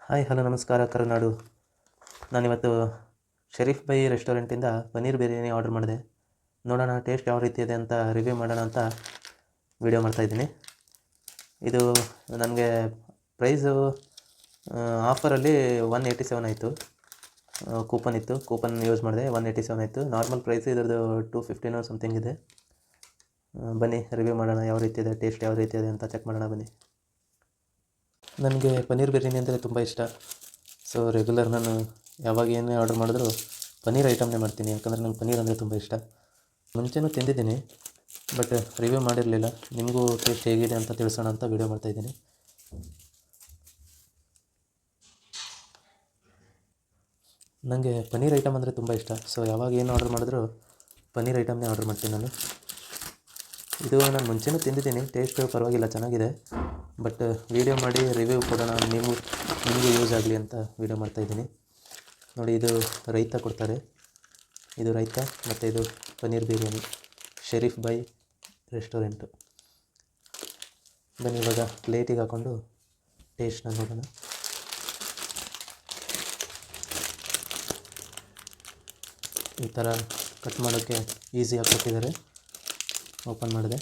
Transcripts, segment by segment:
Hi hello ನಮಸ್ಕಾರ ಕರುನಾಡು. ನಾನಿವತ್ತು Sharif by ರೆಸ್ಟೋರೆಂಟಿಂದ paneer biryani order ಮಾಡಿದೆ. ನೋಡೋಣ ಟೇಸ್ಟ್ ಯಾವ ರೀತಿ ಇದೆ ಅಂತ ರಿವ್ಯೂ ಮಾಡೋಣ ಅಂತ ವಿಡಿಯೋ ಮಾಡ್ತಾಯಿದ್ದೀನಿ. ಇದು ನನಗೆ ಪ್ರೈಸು ಆಫರಲ್ಲಿ 187 ಆಯಿತು. ಕೂಪನ್ ಇತ್ತು, ಕೂಪನ್ ಯೂಸ್ ಮಾಡಿದೆ, 187 ಆಯಿತು. ನಾರ್ಮಲ್ ಪ್ರೈಸ್ ಇದ್ರದ್ದು 215 ಸಮಥಿಂಗ್ ಇದೆ. ಬನ್ನಿ ರಿವ್ಯೂ ಮಾಡೋಣ, ಯಾವ ರೀತಿ ಇದೆ, ಟೇಸ್ಟ್ ಯಾವ ರೀತಿ ಇದೆ ಅಂತ ಚೆಕ್ ಮಾಡೋಣ ಬನ್ನಿ. ನನಗೆ ಪನ್ನೀರ್ ಬಿರಿಯಾನಿ ಅಂದರೆ ತುಂಬ ಇಷ್ಟ. ಸೊ ರೆಗ್ಯುಲರ್ ನಾನು ಯಾವಾಗ ಏನೇ ಆರ್ಡರ್ ಮಾಡಿದ್ರು ಪನ್ನೀರ್ ಐಟಮ್ನೇ ಮಾಡ್ತೀನಿ, ಯಾಕಂದರೆ ನಂಗೆ ಪನ್ನೀರ್ ಅಂದರೆ ತುಂಬ ಇಷ್ಟ. ಮುಂಚೆನೂ ತಿಂದಿದ್ದೀನಿ, ಬಟ್ ರಿವ್ಯೂ ಮಾಡಿರಲಿಲ್ಲ. ನಿಮಗೂ ಟೇಸ್ಟ್ ಹೇಗಿದೆ ಅಂತ ತಿಳಿಸೋಣ ಅಂತ ವಿಡಿಯೋ ಮಾಡ್ತಾಯಿದ್ದೀನಿ. ನನಗೆ ಪನ್ನೀರ್ ಐಟಮ್ ಅಂದರೆ ತುಂಬ ಇಷ್ಟ. ಸೊ ಯಾವಾಗ ಏನು ಆರ್ಡರ್ ಮಾಡಿದ್ರು ಪನ್ನೀರ್ ಐಟಮ್ನೇ ಆರ್ಡರ್ ಮಾಡ್ತೀನಿ ನಾನು. ಇದು ನಾನು ಮುಂಚೆನೂ ತಿಂದಿದ್ದೀನಿ, ಟೇಸ್ಟ್ ಪರವಾಗಿಲ್ಲ, ಚೆನ್ನಾಗಿದೆ. ಬಟ್ ವೀಡಿಯೋ ಮಾಡಿ ರಿವ್ಯೂ ಕೊಡೋಣ, ನಿಮಗೂ ಯೂಸ್ ಆಗಲಿ ಅಂತ ವೀಡಿಯೋ ಮಾಡ್ತಾಯಿದ್ದೀನಿ. ನೋಡಿ, ಇದು ರೈತ ಕೊಡ್ತಾರೆ, ಇದು ರೈತ, ಮತ್ತು ಇದು ಪನ್ನೀರ್ ಬಿರಿಯಾನಿ ಶರೀಫ್ ಬೈ ರೆಸ್ಟೋರೆಂಟು. ಬನ್ನಿ ಇವಾಗ ಪ್ಲೇಟಿಗೆ ಹಾಕ್ಕೊಂಡು ಟೇಸ್ಟ್ನ ನೋಡೋಣ. ಈ ಥರ ಕಟ್ ಮಾಡೋಕ್ಕೆ ಈಸಿಯಾಗಿ ಕೊಟ್ಟಿದ್ದಾರೆ. ಓಪನ್ ಮಾಡಿದೆ.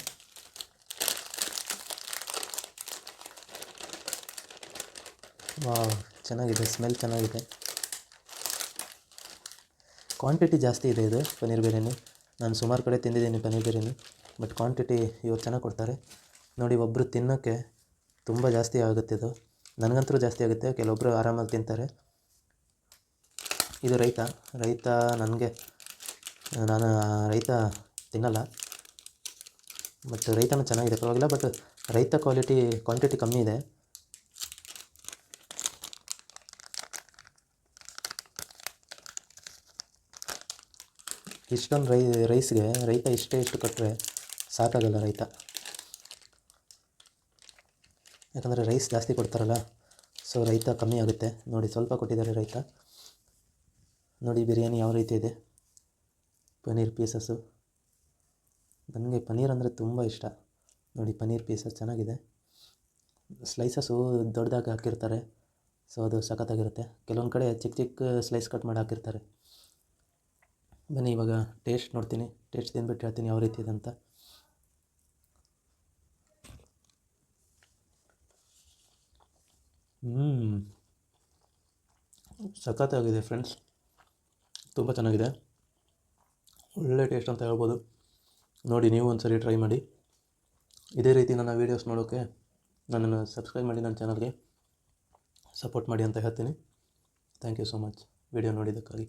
ವಾವ್, ಚೆನ್ನಾಗಿದೆ, ಸ್ಮೆಲ್ ಚೆನ್ನಾಗಿದೆ. ಕ್ವಾಂಟಿಟಿ ಜಾಸ್ತಿ ಇದೆ ಇದು ಪನ್ನೀರ್ ಬಿರಿಯಾನಿ. ನಾನು ಸುಮಾರು ಕಡೆ ತಿಂದಿದ್ದೀನಿ ಪನ್ನೀರ್ ಬಿರಿಯಾನಿ, ಬಟ್ ಕ್ವಾಂಟಿಟಿ ಇವ್ರು ಚೆನ್ನಾಗಿ ಕೊಡ್ತಾರೆ. ನೋಡಿ, ಒಬ್ಬರು ತಿನ್ನೋಕ್ಕೆ ತುಂಬ ಜಾಸ್ತಿ ಆಗುತ್ತೆ. ಇದು ನನಗಂತೂ ಜಾಸ್ತಿ ಆಗುತ್ತೆ, ಕೆಲವೊಬ್ಬರು ಆರಾಮಾಗಿ ತಿಂತಾರೆ. ಇದು ರೈತ ನಾನು ರೈತ ತಿನ್ನಲ್ಲ, ಬಟ್ ರೈತನೂ ಚೆನ್ನಾಗಿದೆ, ಪರವಾಗಿಲ್ಲ. ಬಟ್ ರೈತ ಕ್ವಾಂಟಿಟಿ ಕಮ್ಮಿ ಇದೆ. ಇಷ್ಟೊಂದು ರೈಸ್ಗೆ ರೈತ ಇಷ್ಟು ಕೊಟ್ಟರೆ ಸಾಕಾಗಲ್ಲ ರೈತ, ಯಾಕಂದರೆ ರೈಸ್ ಜಾಸ್ತಿ ಕೊಡ್ತಾರಲ್ಲ, ಸೊ ರೈತ ಕಮ್ಮಿ ಆಗುತ್ತೆ. ನೋಡಿ, ಸ್ವಲ್ಪ ಕೊಟ್ಟಿದ್ದಾರೆ ರೈತ. ನೋಡಿ ಬಿರಿಯಾನಿ ಯಾವ ರೀತಿ ಇದೆ, ಪನ್ನೀರ್ ಪೀಸಸ್ಸು. ನನಗೆ ಪನ್ನೀರ್ ಅಂದರೆ ತುಂಬ ಇಷ್ಟ. ನೋಡಿ, ಪನ್ನೀರ್ ಪೀಸಸ್ ಚೆನ್ನಾಗಿದೆ, ಸ್ಲೈಸಸ್ಸು ದೊಡ್ಡದಾಗಿ ಹಾಕಿರ್ತಾರೆ, ಸೊ ಅದು ಸಖತ್ತಾಗಿರುತ್ತೆ. ಕೆಲವೊಂದು ಕಡೆ ಚಿಕ್ಕ ಚಿಕ್ಕ ಸ್ಲೈಸ್ ಕಟ್ ಮಾಡಿ ಹಾಕಿರ್ತಾರೆ. ಬನ್ನಿ ಇವಾಗ ಟೇಸ್ಟ್ ನೋಡ್ತೀನಿ, ಟೇಸ್ಟ್ ತಿಂದ್ಬಿಟ್ಟು ಹೇಳ್ತೀನಿ ಯಾವ ರೀತಿ ಇದೆ ಅಂತ. ಸಖತ್ತಾಗಿದೆ ಫ್ರೆಂಡ್ಸ್, ತುಂಬ ಚೆನ್ನಾಗಿದೆ, ಒಳ್ಳೆ ಟೇಸ್ಟ್ ಅಂತ ಹೇಳ್ಬೋದು. ನೋಡಿ, ನೀವು ಒಂದ್ಸರಿ ಟ್ರೈ ಮಾಡಿ. ಇದೇ ರೀತಿ ನನ್ನ ವೀಡಿಯೋಸ್ ನೋಡೋಕ್ಕೆ ನನ್ನನ್ನು ಸಬ್ಸ್ಕ್ರೈಬ್ ಮಾಡಿ, ನನ್ನ ಚಾನಲ್ಗೆ ಸಪೋರ್ಟ್ ಮಾಡಿ ಅಂತ ಹೇಳ್ತೀನಿ. Thank you so much video ನೋಡಿದ್ದಕ್ಕಾಗಿ.